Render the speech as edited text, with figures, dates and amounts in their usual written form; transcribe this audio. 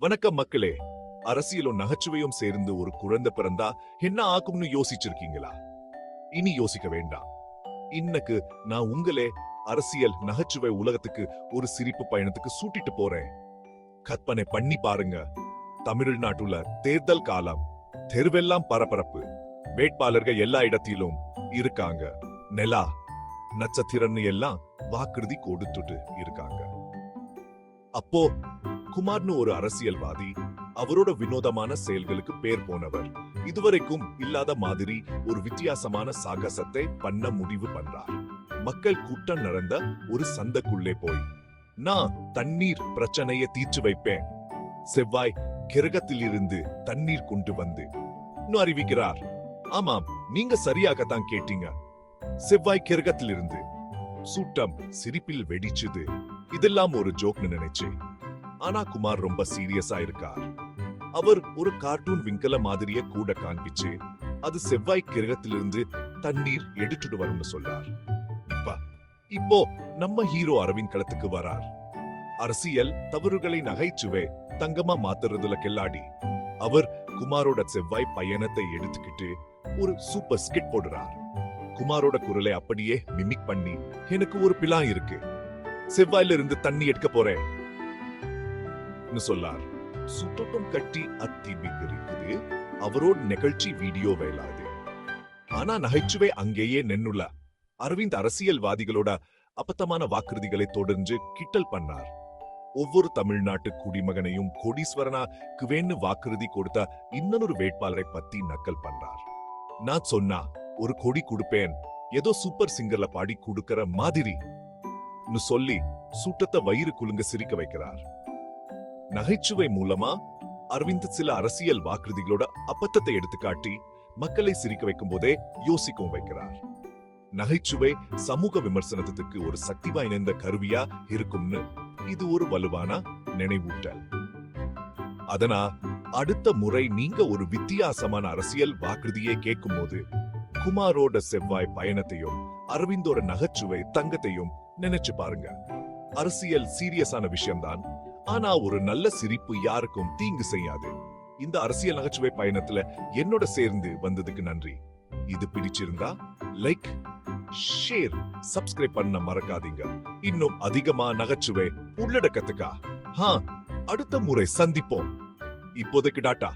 வணக்கம் மக்களே. அரசியலும் நகைச்சுவையும் சேர்ந்து ஒரு குழந்தை பிறந்தா என்ன ஆகும்னு யோசிச்சிருக்கீங்களா? இனி யோசிக்க வேண்டாம். இன்னைக்கு நான் உங்களே அரசியல் நகைச்சுவை உலகத்துக்கு ஒரு சிரிப்பு பயணத்துக்கு சூட்டிட்டு போறேன். கற்பனை பண்ணி பாருங்க. தமிழ்நாட்டுல தேர்தல் காலம், தெருவெல்லாம் பரபரப்பு, வேட்பாளர்கள் எல்லா இடத்திலும் இருக்காங்க, நிலா நட்சத்திரன்னு எல்லாம் வாக்குறுதி கொடுத்துட்டு இருக்காங்க. அப்போ குமார்னு ஒரு அரசியல்வாதி, அவரோட வினோதமான செயல்களுக்கு பேர் போனவர், இதுவரைக்கும் இல்லாத மாதிரி ஒரு வித்தியாசமான சாகசத்தை பண்ண முடிவு பண்றார். மக்கள் கூட்டம் நடந்த ஒரு சந்தைக்குள்ளே போய், நான் தண்ணீர் பிரச்சனையை தீர்த்து வைப்பேன், செவ்வாய் கிரகத்திலிருந்து தண்ணீர் கொண்டு வந்து அறிவிக்கிறார். ஆமாம், நீங்க சரியாகத்தான் கேட்டீங்க. செவ்வாய் கிரகத்திலிருந்து. சூட்டம் சிரிப்பில் வெடிச்சுது. இதெல்லாம் ஒரு ஜோக்னு நினைச்சேன். ஆனா குமார் ரொம்ப சீரியஸா இருக்கார். அவர் ஒரு கார்ட்டூன் விங்கல மாதிரிய கூட காண்பிச்சு, அது செவ்வாய் கிரகத்திலிருந்து தண்ணீர் எடுத்துட்டு வரும்னு சொல்றார். இப்போ நம்ம ஹீரோ அரவிந்த் களத்துக்கு வரார். அரசியல் தவறுகளை நகைச்சுவை தங்கமா மாத்துறதுல கில்லாடி. அவர் குமாரோட செவ்வாய் பயணத்தை எடுத்துக்கிட்டு ஒரு சூப்பர் ஸ்கிட் போடுறார். குமாரோட குரலை அப்படியே மிமிக் பண்ணி, எனக்கு ஒரு பிளான் இருக்கு, செவ்வாயில இருந்து தண்ணி எடுக்க போறேன் சொல்லார். சுத்தம் கட்டி அத்திபிக்குது. அவரோட நிகழ்ச்சி வீடியோ வேலாது. ஆனா நகைச்சுவை அங்கேயே நின்னுள்ள. அரவிந்த் அரசியல்வாதிகளோட அபத்தமான வாக்குறுதிகளை தொடர்ந்து கிட்டல் பண்ணார். ஒவ்வொரு தமிழ்நாட்டு குடிமகனையும் கோடீஸ்வரனாக்கு வேணு வாக்குறுதி கொடுத்த இன்னொரு வேட்பாளரை பத்தி நக்கல் பண்றார். நான் சொன்னா ஒரு கொடி கொடுப்பேன், ஏதோ சூப்பர் சிங்கர்ல பாடி கொடுக்கிற மாதிரி சொல்லி சூட்டத்தை வயிறு குலுங்க சிரிக்க வைக்கிறார். நகைச்சுவை மூலமா அரவிந்த் சில அரசியல் வாக்குறுதிகளோட அப்பத்தத்தை எடுத்துக்காட்டி மக்களை சிரிக்க வைக்கும் போதே யோசிக்கவும் வைக்கிறார். நகைச்சுவை சமூக விமர்சனத்துக்கு ஒரு சக்தி வாய்ந்த கருவியா இருக்கும்னு இது ஒரு வலுவான நினைவூட்டல். அதனா அடுத்த முறை நீங்க ஒரு வித்தியாசமான அரசியல் வாக்குறுதியை கேட்கும் போது குமாரோட செவ்வாய் பயணத்தையும் அரவிந்தோட நகைச்சுவை தங்கத்தையும் நினைச்சு பாருங்க. அரசியல் சீரியஸான விஷயம்தான், ஆனா ஒரு நல்ல சிரிப்பு யாருக்கும் தீங்கு செய்யாது. இந்த அரசியல் நகைச்சுவை பயணத்துல என்னோட சேர்ந்து வந்ததுக்கு நன்றி. இது பிடிச்சிருந்தா லைக், ஷேர், சப்ஸ்கிரைப் பண்ண மறக்காதீங்க. இன்னும் அதிகமா நகைச்சுவை உள்ளடக்கத்துக்கா அடுத்த முறை சந்திப்போம். இப்போதைக்கு டாட்டா.